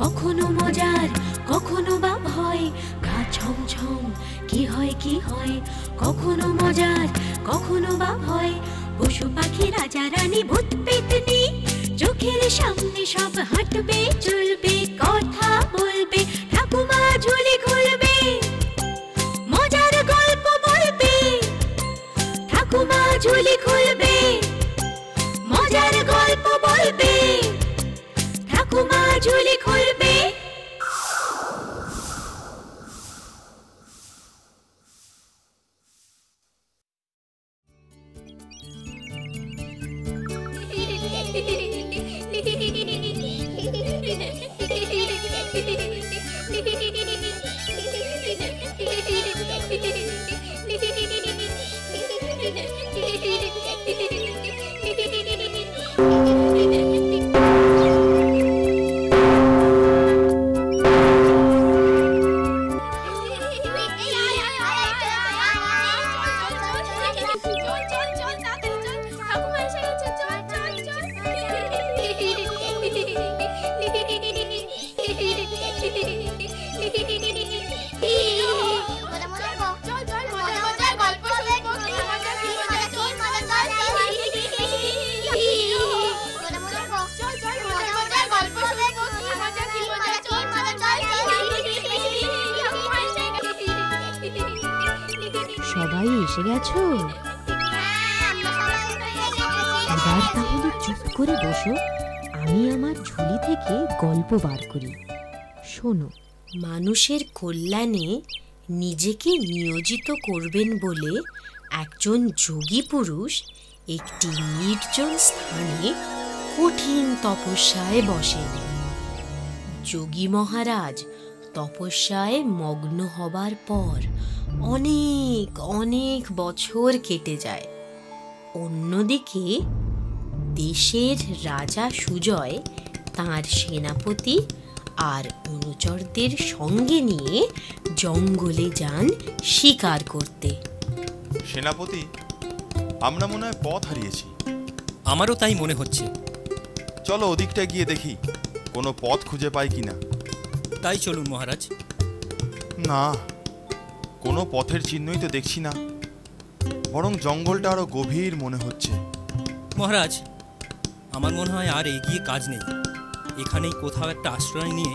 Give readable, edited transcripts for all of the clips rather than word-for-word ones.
কখনো মজার কখনো বা ভয়, গা ছমছম কি হয় কি হয়। কখনো মজার কখনো বা ভয়, পশু পাখি রাজা রানী ভূত পেতনি, চোখের সামনে সব হাঁটবে চলবে কথা বলবে, ঠাকুমা ঝুলি খুলবে মজার গল্প বলবে, ঠাকুমা ঝুলি খুলবে মজার গল্প বলবে, ঠাকুমা ঝুলি খুলবে। সবাই এসে গেছো? এবার তাহলে চুপ করে বসো, আমি আমার ঝুলি থেকে গল্প বার করি। শোনো, মানুষের কল্যাণে নিজেকে নিয়োজিত করবেন বলে একজন যোগী পুরুষ একটি নির্জন স্থানে কঠিন তপস্যায় বসেন। যোগী মহারাজ তপস্যায় মগ্ন হবার পর অনেক অনেক বছর কেটে যায়। অন্যদিকে দেশের রাজা সুজয় তাঁর সেনাপতি আর অনুচরদের সঙ্গে নিয়ে জঙ্গলে যান শিকার করতে। সেনাপতি, আমরা মনে হয় পথ হারিয়েছি। আমারও তাই মনে হচ্ছে। চলো ওদিকটা গিয়ে দেখি কোনো পথ খুঁজে পাই কিনা। তাই চলুন মহারাজ। না, কোনো পথের চিহ্নই তো দেখছি না, বরং জঙ্গলটা আরো গভীর মনে হচ্ছে। মহারাজ, আমার মনে হয় আর এগিয়ে কাজ নেই, এখানেই কোথাও একটা আশ্রয় নিয়ে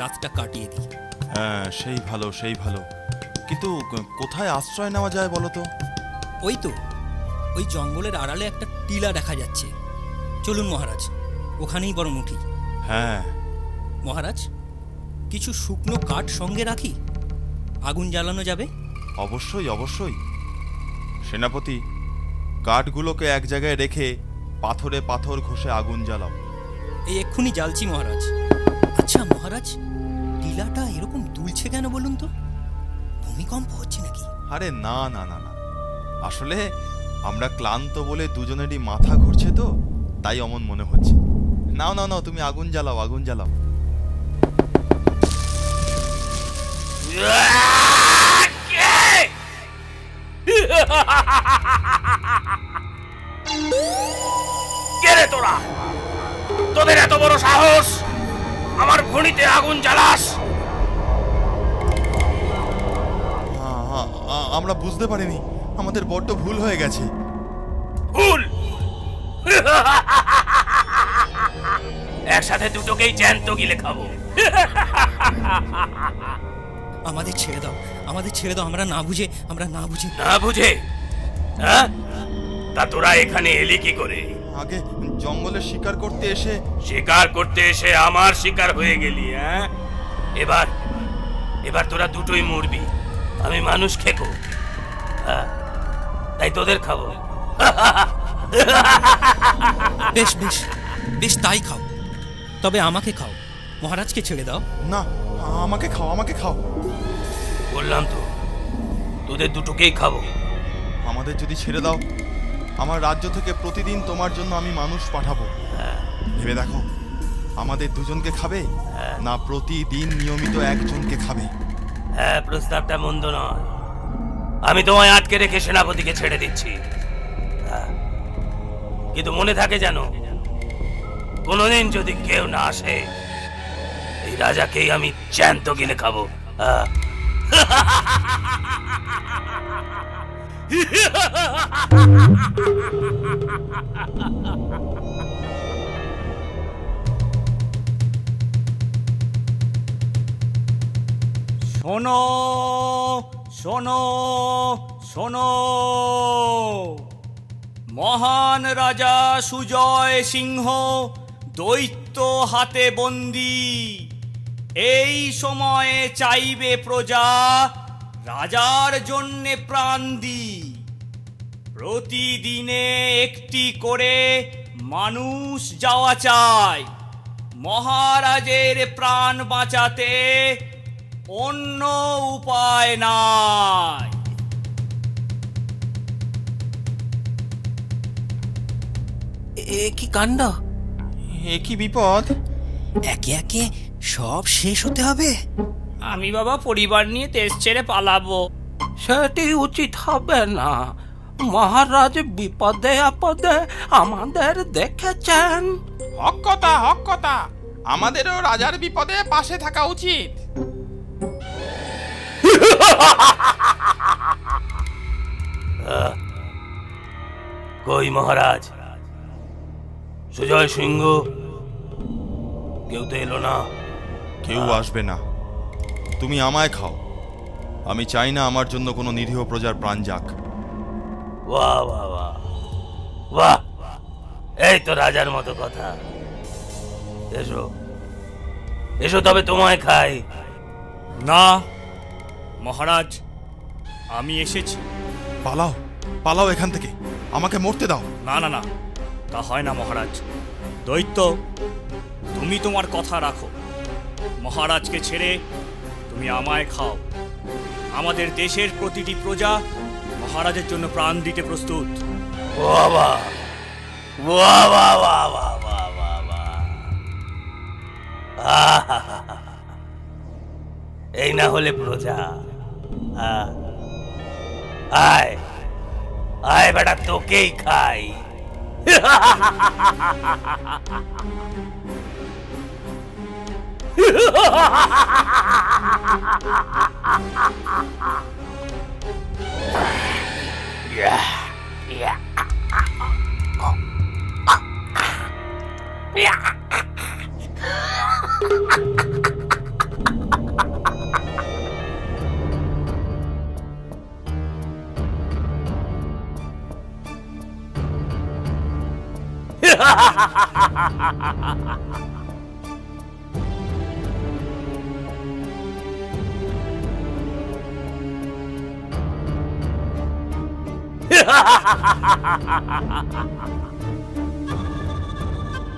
রাতটা কাটিয়ে দিই। হ্যাঁ, সেই ভালো সেই ভালো, কিন্তু কোথায় আশ্রয় নেওয়া যায় বলো তো? ওই তো, ওই জঙ্গলের আড়ালে একটা টিলা দেখা যাচ্ছে। চলুন মহারাজ, ওখানেই বরং উঠি। হ্যাঁ মহারাজ, কিছু শুকনো কাঠ সঙ্গে রাখি, আগুন জ্বালানো যাবে। অবশ্যই অবশ্যই। সেনাপতি, কাঠগুলোকে এক জায়গায় রেখে পাথরে পাথর ঘষে আগুন জ্বালাও। এই এক্ষুনি জ্বালছি মহারাজ। আচ্ছা মহারাজ, টিলাটা এরকম দুলছে কেন বলুন তো? ভূমিকম্প হচ্ছে নাকি? আরে না না না না, আসলে আমরা ক্লান্ত বলে দুজনেরই মাথা ঘুরছে তো, তাই অমন মনে হচ্ছে। নাও নাও নাও, তুমি আগুন জ্বালাও আগুন জ্বালাও। কে রে তোরা? তোদের এত বড় সাহস আমার ভুঁড়িতে আগুন জ্বালাস? আমরা বুঝতে পারিনি, আমাদের বড্ড ভুল হয়ে গেছে। ভুল? একসাথে দুটোকেই জ্যান্ত গিলে খাবো। আমাদের ছেড়ে দাও, আমাদের ছেড়ে দাও, আমরা না বুঝে না বুঝে? হ্যাঁ, তা তোরা এখানে এলি কি করে? আগে জঙ্গলে শিকার করতে এসে আমার শিকার হয়ে গেলি। হ্যাঁ, এবার তোরা দুটোই মরবি। আমি মানুষ খেকো, তাই তোদের খাবো। বেশ বেশ বেশ, তাই খাও, তবে আমাকে খাও, মহারাজকে ছেড়ে দাও। না, আমাকে খাও আমাকে খাও। বললাম তো, তোদের দুটোকেই খাবো। আমাদের যদি ছেড়ে দাও, আমার রাজ্য থেকে প্রতিদিন তোমার জন্য আমি মানুষ পাঠাবো। ভেবে দেখো, আমাদের দুজনকে খাবে না প্রতিদিন নিয়মিত একজনকে খাবে? হ্যাঁ, প্রস্তাবটা মন্দ নয়। আমি তোমায় আটকে রেখে সেনাপতিকে ছেড়ে দিচ্ছি, কিন্তু মনে থাকে যেন কোনোদিন যদি কেউ না আসে, এই রাজাকেই আমি জ্যান্ত গিলে খাবো। শোনো শোনো শোনো, মহান রাজা সুজয় সিংহ দৈত্য হাতে বন্দী। এই সময়ে চাইবে প্রজা রাজার জন্যে প্রাণ দি। প্রতিদিনে একটি করে মানুষ যাওয়া চাই। মহারাজের প্রাণ বাঁচাতে অন্য উপায় নাই। এ কি কাণ্ড! এ কি বিপদ! একে একে সব শেষ হতে হবে। আমি বাবা পরিবার নিয়ে দেশ ছেড়ে পালাবো। সেটি উচিত হবে না। মহারাজ বিপদে আপদে আমাদের দেখেছেন। হক কথা, হক কথা। আমাদেরও রাজার বিপদে পাশে থাকা উচিত। কই মহারাজ? সুজয় সিংহ কেউ তো এলো না। কেউ আসবে না। তুমি আমায় খাও। আমি চাই না আমার জন্য কোনো নিরীহ প্রজার প্রাণ যাক। বাহ বাহ বাহ বাহ, এই তো রাজার মতো কথা। এসো এসো, তবে তোমায় খাই। না মহারাজ, আমি এসেছি। পালাও, পালাও এখান থেকে। আমাকে মরতে দাও। না না না, তা হয় না মহারাজ। দৈত্য, তুমি তোমার কথা রাখো। মহারাজকে ছেড়ে তুমি আমায় খাও। আমাদের দেশের প্রতিটি প্রজা মহারাজের জন্য প্রাণ দিতে প্রস্তুত। বাহ বাহ বাহ বাহ বাহ বাহ বাহ বাহ বাহ। এই না হলে প্রজা। আয় আয় বেটা, তোকেই খাই।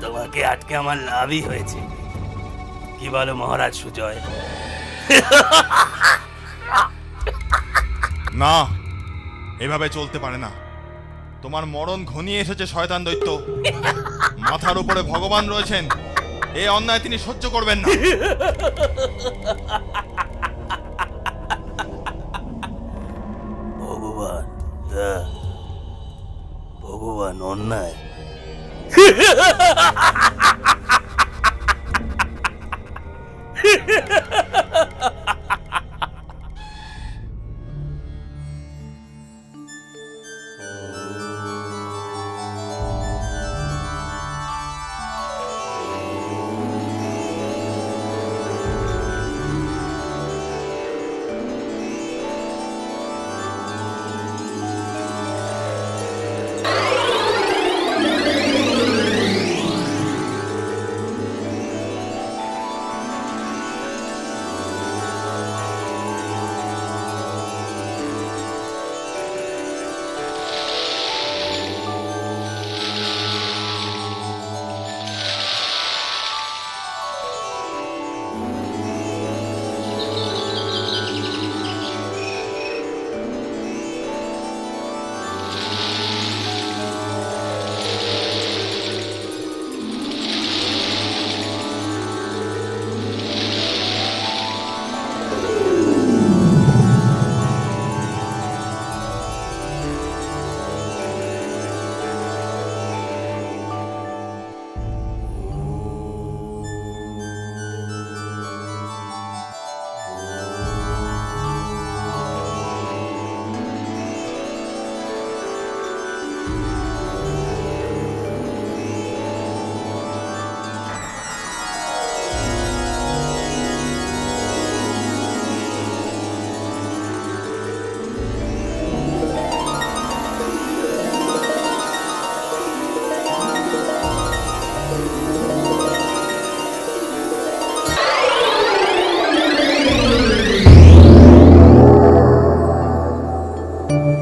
তোমাকে আটকে আমার লাভই হয়েছে। কি বলো মহারাজ সুজয়? না, এভাবে চলতে পারে না। তোমার মরণ ঘনিয়ে এসেছে শয়তান দৈত্য। মাথার উপরে ভগবান রয়েছেন। এই অন্যায় তিনি সহ্য করবেন না। ভগবান, ভগবান অন্যায়?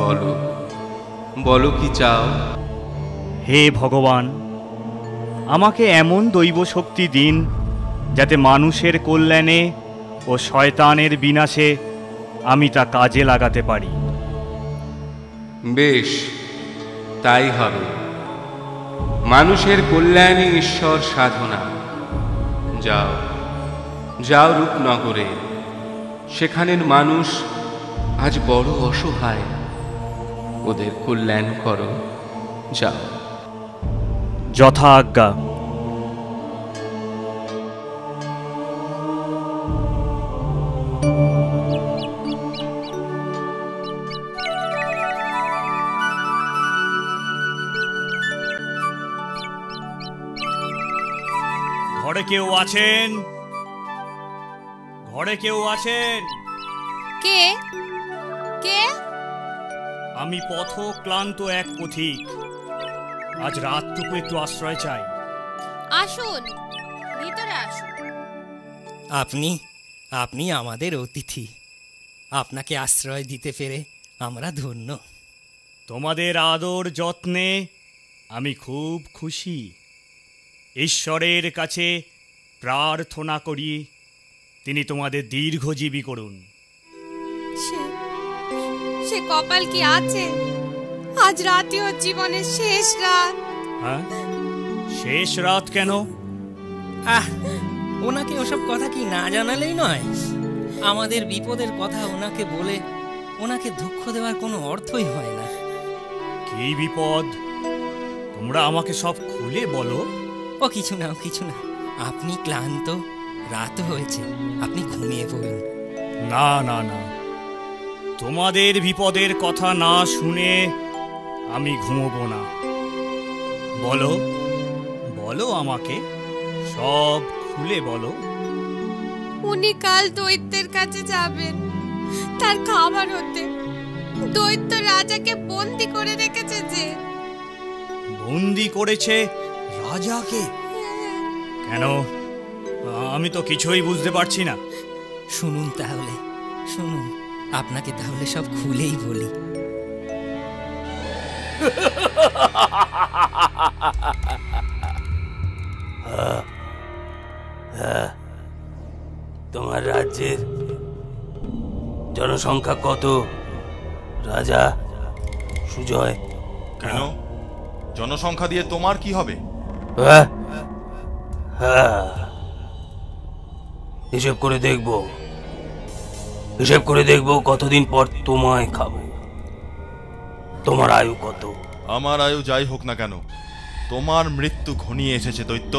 বলো, বলো কি চাও? হে ভগবান, আমাকে এমন দৈব শক্তি দিন যাতে মানুষের কল্যাণে ও শয়তানের বিনাশে আমি তা কাজে লাগাতে পারি। বেশ, তাই হবে। মানুষের কল্যাণে ঈশ্বর সাধনা। যাও, যাও রূপনগরে। সেখানের মানুষ আজ বড় অসহায়, ওদের কল্যাণ করো। যাও। যথা আজ্ঞা। ঘরে কেউ আছেন? ঘরে কেউ আছেন? কে কে? আমি পথ ক্লান্ত এক পথিক, আজ রাতটুকু একটু আশ্রয় চাই। আসুন, ভিতরে আসুন। আপনি আপনি আমাদের অতিথি। আপনাকে আশ্রয় দিতে পেরে আমরা ধন্য। তোমাদের আদর যত্নে আমি খুব খুশি। ঈশ্বরের কাছে প্রার্থনা করি তিনি তোমাদের দীর্ঘজীবী করুন। সে কপাল কি আছে? আজ রাতে ওর জীবনের শেষ রাত। হ্যাঁ, শেষ রাত কেন? ওনাকে ওসব কথা কি না জানালেই নয়? আমাদের বিপদের কথা ওনাকে বলে ওনাকে দুঃখ দেওয়ার কোনো অর্থই হয় না। কি বিপদ? তোমরা আমাকে সব খুলে বলো। ও কিছু না, কিছু না। আপনি ক্লান্ত, রাত হয়েছে, আপনি ঘুমিয়ে পড়ুন। না না না, তোমাদের বিপদের কথা না শুনে আমি ঘুমোবো না। বলো বলো, আমাকে সব খুলে বলো। উনি কাল দৈত্যের কাছে যাবেন তার খাবার হতে। দৈত্য রাজাকে বন্দি করে রেখেছে। যে বন্দি করেছে রাজাকে? কেন? আমি তো কিছুই বুঝতে পারছি না। শুনুন তাহলে, শুনুন। আপনাকে তাহলে সব খুলেই বলি। তোমার রাজ্যের জনসংখ্যা কত রাজা সুজয়? কেন? জনসংখ্যা দিয়ে তোমার কি হবে? হিসেব করে দেখবো, হিসেব করে দেখবো কতদিন পর তোমায় খাবো। তোমার আয়ু কত? আমার আয়ু যাই হোক না কেন, তোমার মৃত্যু ঘনিয়ে এসেছে দৈত্য।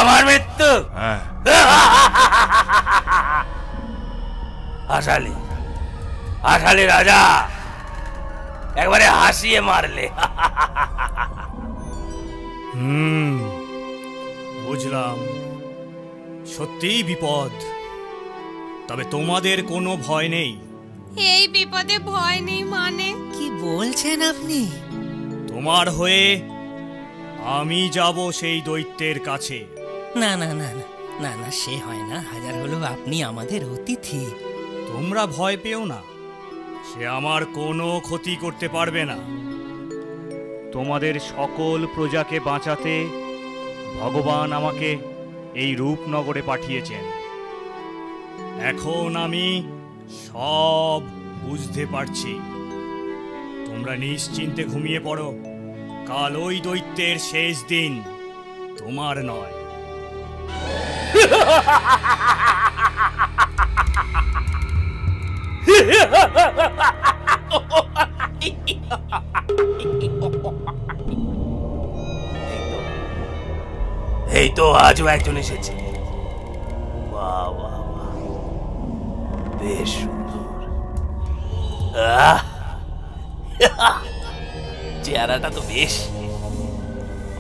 আমার মৃত্যু? হ্যাঁ। হাসালে হাসালে রাজা, একবারে হাসিয়ে মারলে। বুঝলাম, সত্যিই বিপদ। তবে তোমাদের কোনো ভয় নেই? এই বিপদে ভয় নেই মানে? কি বলছেন আপনি? তোমার হয়ে আমি যাব সেই দৈত্যের কাছে। না না না না না না, সে হয় না। হাজার হলো আপনি আমাদের অতিথি। তোমরা ভয় পেও না, সে আমার কোনো ক্ষতি করতে পারবে না। তোমাদের সকল প্রজাকে বাঁচাতে ভগবান আমাকে এই রূপনগরে পাঠিয়েছেন। এখন আমি সব বুঝতে পারছি। তোমরা নিশ্চিন্তে ঘুমিয়ে পড়ো। কাল ওই দৈত্যের শেষ দিন, তোমার নয়। এই তো আজও একজন এসেছে। বাহ বাহ বাহ, বেশ সুন্দর। চেহারাটা তো বেশ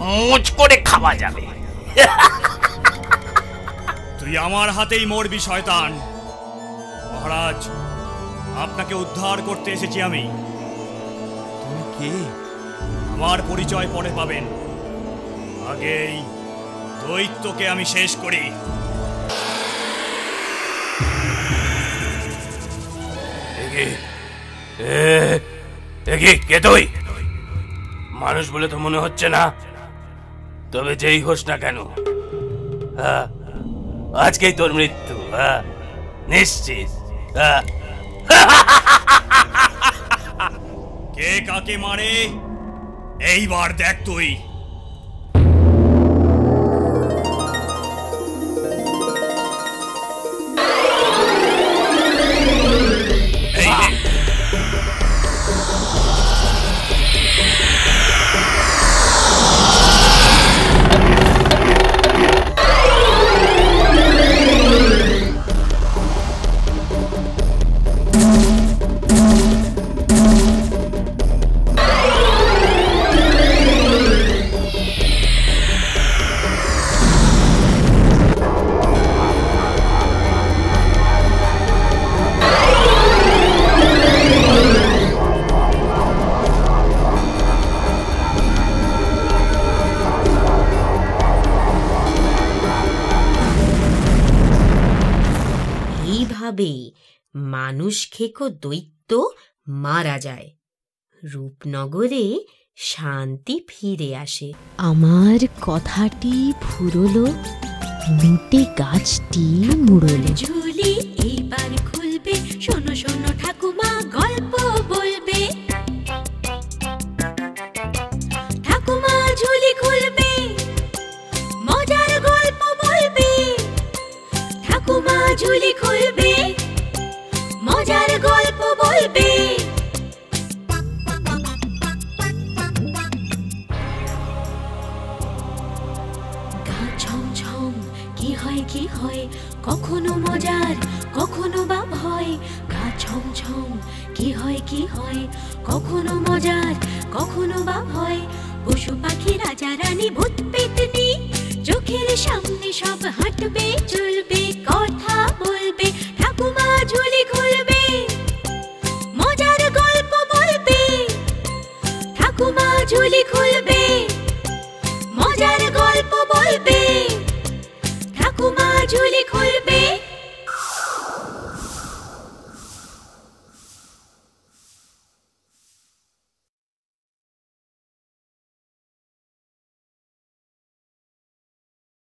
মুচ করে খাওয়া যাবে। তুই আমার হাতেই মরবি শয়তান। মহারাজ, আপনাকে উদ্ধার করতে এসেছি আমি। তুমি কে? আমার পরিচয় পরে পাবেন, আগেই দৈত্যকে আমি শেষ করি। কে তুই? মানুষ বলে তো মনে হচ্ছে না, তবে যেই হোস না কেন, আজকেই তোর মৃত্যু নিশ্চিত। কে কাকে মারে এইবার দেখ তুই। মানুষ খেকো দৈত্য মারা যায়, রূপনগরে শান্তি ফিরে আসে। আমার কথাটি ফুরলো, লুটে গাছটি মুড়লো। ঝুলি এইবার খুলবে, শোনো শোনো ঠাকুমা গল্প বলবে। ঠাকুমা ঝুলি খুলবে, মজার গল্প বলবে। ঠাকুমা ঝুলি খুলবে, মজার গল্প বলবে। গা ছমছম কি হয় কি হয়, কখনো মজার কখনো বা ভয়। গা ছমছম কি হয় কি হয়, কখনো মজার কখনো বা ভয়। পশু পাখি রাজা রানী ভূত পেতনি, চোখের সামনে সব হাঁটবে চলবে কথা বলবে। ঠাকুমা ঝুলি